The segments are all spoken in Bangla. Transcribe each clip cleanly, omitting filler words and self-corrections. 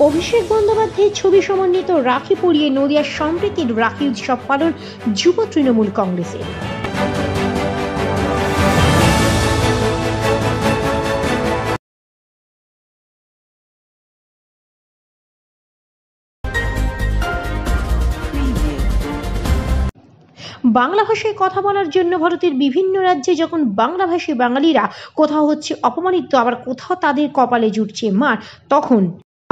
অভিষেক বন্দ্যোপাধ্যায়ের ছবি সমন্বিত রাখি পরিয়ে নদিয়ার সম্প্রীতির রাখি উৎসব পালন যুব তৃণমূল কংগ্রেসের। বাংলা ভাষায় কথা বলার জন্য ভারতের বিভিন্ন রাজ্যে যখন বাংলাভাষী বাঙালিরা কোথাও হচ্ছে অপমানিত, আবার কোথাও তাদের কপালে জুটছে মার, তখন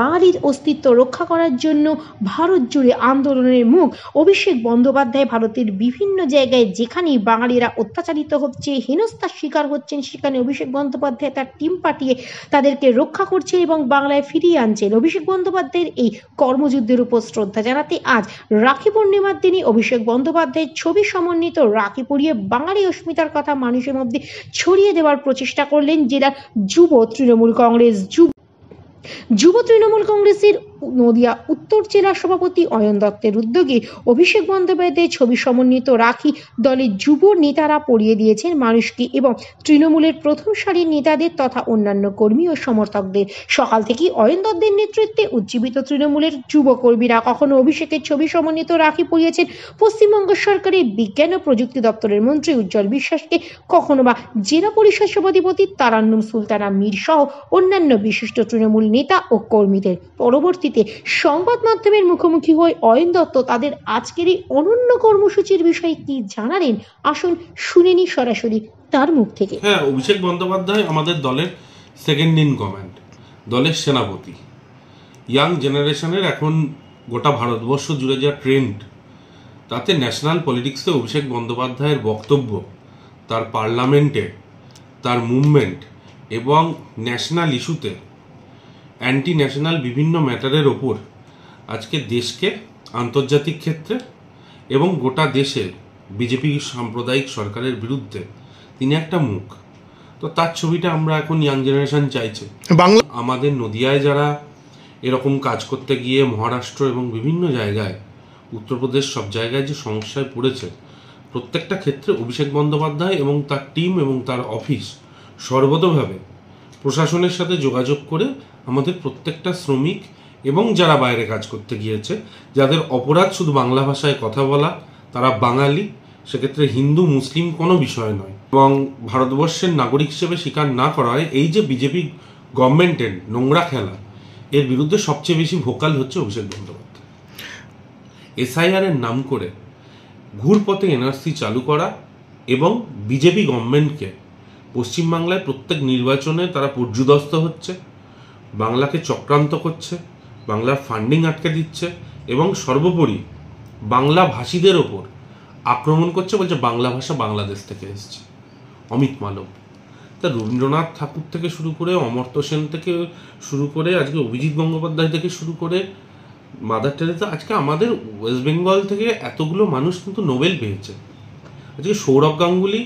বাঙালির অস্তিত্ব রক্ষা করার জন্য ভারত জুড়ে আন্দোলনের মুখ অভিষেক বন্দ্যোপাধ্যায়। ভারতের বিভিন্ন জায়গায় যেখানেই বাঙালিরা অত্যাচারিত হচ্ছে, হেনস্থার শিকার হচ্ছেন, সেখানে অভিষেক বন্দ্যোপাধ্যায় তার টিম পাঠিয়ে তাদেরকে রক্ষা করছেন এবং বাংলায় ফিরিয়ে আনছেন। অভিষেক বন্দ্যোপাধ্যায়ের এই কর্মযুদ্ধের উপর শ্রদ্ধা জানাতে আজ রাখি পূর্ণিমার দিনে অভিষেক বন্দ্যোপাধ্যায়ের ছবি সমন্বিত রাখি পরিয়ে বাঙালি অস্মিতার কথা মানুষের মধ্যে ছড়িয়ে দেওয়ার প্রচেষ্টা করলেন জেলার যুব তৃণমূল কংগ্রেসের নদিয়া উত্তর জেলা সভাপতি অয়ন দত্তের উদ্যোগে অভিষেক বন্দ্যোপাধ্যায়ের ছবি সমন্বিত রাখি দলের যুব নেতারা পরিয়ে দিয়েছেন মানুষকে এবং তৃণমূলের প্রথম সারির নেতাদের তথা অন্যান্য কর্মী ও সমর্থকদের। সকাল থেকেই অয়ন দত্তের নেতৃত্বে উজ্জীবিত তৃণমূলের যুব কর্মীরা কখনো অভিষেকের ছবি সমন্বিত রাখি পরিয়েছেন পশ্চিমবঙ্গ সরকারের বিজ্ঞান ও প্রযুক্তি দপ্তরের মন্ত্রী উজ্জ্বল বিশ্বাসকে, কখনো বা জেলা পরিষদ সভাধিপতি তারান্নুম সুলতানা মীর সহ অন্যান্য বিশিষ্ট তৃণমূল নেতা ও কর্মীদের। পরবর্তীতে সংবাদ মাধ্যমের মুখোমুখি হয়ে অয়ন দত্ত তাদের আজকের এই অনন্য কর্মসূচির বিষয়ে কি জানালেন, আসুন শুনে নি সরাসরি তার মুখ থেকে। হ্যাঁ, অভিষেক বন্দ্যোপাধ্যায় আমাদের দলের সেকেন্ড ইন কমান্ড, দলের সেনাপতি। ইয়াং জেনারেশনের এখন গোটা ভারতবর্ষ জুড়ে যা ট্রেন্ড, তাতে ন্যাশনাল পলিটিক্সে অভিষেক বন্দ্যোপাধ্যায়ের বক্তব্য, তার পার্লামেন্টে তার মুভমেন্ট এবং ন্যাশনাল ইস্যুতে অ্যান্টি ন্যাশনাল বিভিন্ন ম্যাটারের ওপর আজকে দেশকে আন্তর্জাতিক ক্ষেত্রে এবং গোটা দেশে বিজেপি সাম্প্রদায়িক সরকারের বিরুদ্ধে তিনি একটা মুখ। তো তার ছবিটা আমরা এখন ইয়াং জেনারেশন চাইছে। বাংলা আমাদের নদিয়ায় যারা এরকম কাজ করতে গিয়ে মহারাষ্ট্র এবং বিভিন্ন জায়গায়, উত্তরপ্রদেশ, সব জায়গায় যে সমস্যায় পড়েছে, প্রত্যেকটা ক্ষেত্রে অভিষেক বন্দ্যোপাধ্যায় এবং তার টিম এবং তার অফিস সর্বতোভাবে প্রশাসনের সাথে যোগাযোগ করে আমাদের প্রত্যেকটা শ্রমিক এবং যারা বাইরে কাজ করতে গিয়েছে, যাদের অপরাধ শুধু বাংলা ভাষায় কথা বলা, তারা বাঙালি, সেক্ষেত্রে হিন্দু মুসলিম কোনো বিষয় নয়, এবং ভারতবর্ষের নাগরিক হিসেবে স্বীকার না করা হয়, এই যে বিজেপি গভর্নমেন্টের নোংরা খেলা, এর বিরুদ্ধে সবচেয়ে বেশি ভোকাল হচ্ছে অভিষেক বন্দ্যোপাধ্যায়। এসআইআর এর নাম করে ঘুরপথে এনআরসি চালু করা এবং বিজেপি গভর্নমেন্টকে পশ্চিমবাংলায় প্রত্যেক নির্বাচনে তারা পর্যুদস্ত হচ্ছে, বাংলাকে চক্রান্ত করছে, বাংলার ফান্ডিং আটকে দিচ্ছে এবং সর্বোপরি বাংলা ভাষীদের ওপর আক্রমণ করছে, বলছে বাংলা ভাষা বাংলাদেশ থেকে এসছে। অমিত মালব, তা রবীন্দ্রনাথ ঠাকুর থেকে শুরু করে, অমর্ত্য সেন থেকে শুরু করে, আজকে অভিজিৎ গঙ্গোপাধ্যায় থেকে শুরু করে মাদার টেরেসা, আজকে আমাদের ওয়েস্ট বেঙ্গল থেকে এতগুলো মানুষ কিন্তু নোবেল পেয়েছে। আজকে সৌরভ গাঙ্গুলি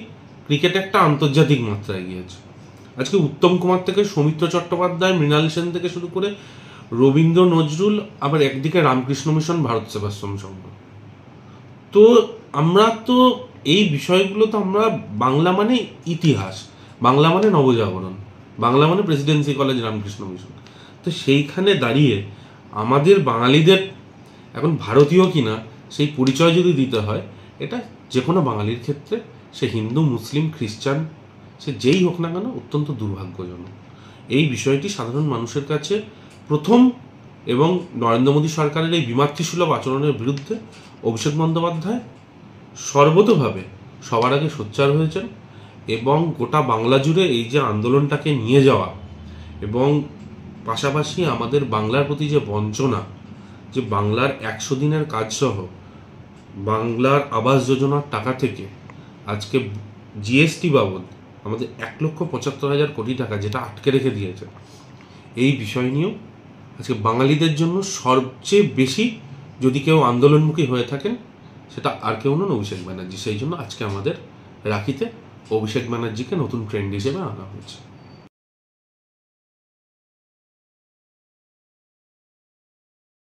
ক্রিকেটে একটা আন্তর্জাতিক মাত্রায় গিয়েছে। আজকে উত্তম কুমার থেকে সৌমিত্র চট্টোপাধ্যায়, মৃণাল সেন থেকে শুরু করে রবীন্দ্র নজরুল, আবার একদিকে রামকৃষ্ণ মিশন, ভারত সেবাশ্রম সংঘ। তো আমরা তো এই বিষয়গুলো তো আমরা, বাংলা মানে ইতিহাস, বাংলা মানে নবজাগরণ, বাংলা মানে প্রেসিডেন্সি কলেজ, রামকৃষ্ণ মিশন। তো সেইখানে দাঁড়িয়ে আমাদের বাঙালিদের এখন ভারতীয় কিনা সেই পরিচয় যদি দিতে হয়, এটা যে কোনো বাঙালির ক্ষেত্রে, সে হিন্দু মুসলিম খ্রিস্টান, সে যেই হোক না কেন, অত্যন্ত দুর্ভাগ্যজনক। এই বিষয়টি সাধারণ মানুষের কাছে প্রথম, এবং নরেন্দ্র মোদী সরকারের এই বিমাতৃসুলভ আচরণের বিরুদ্ধে অভিষেক বন্দ্যোপাধ্যায় সর্বতোভাবে সবার আগে সোচ্চার হয়েছেন এবং গোটা বাংলা জুড়ে এই যে আন্দোলনটাকে নিয়ে যাওয়া, এবং পাশাপাশি আমাদের বাংলার প্রতি যে বঞ্চনা, যে বাংলার 100 দিনের কাজসহ বাংলার আবাস যোজনার টাকা থেকে আজকে জিএসটি বাবদ আমাদের 1,75,000 কোটি টাকা যেটা আটকে রেখে দিয়েছে, এই বিষয় নিয়েও আজকে বাঙালিদের জন্য সবচেয়ে বেশি যদি কেউ আন্দোলনমুখী হয়ে থাকেন, সেটা আর কেউ নন, অভিষেক ব্যানার্জি। সেই জন্য আজকে আমাদের রাখিতে অভিষেক ব্যানার্জিকে নতুন ট্রেন্ড হিসেবে আনা হয়েছে।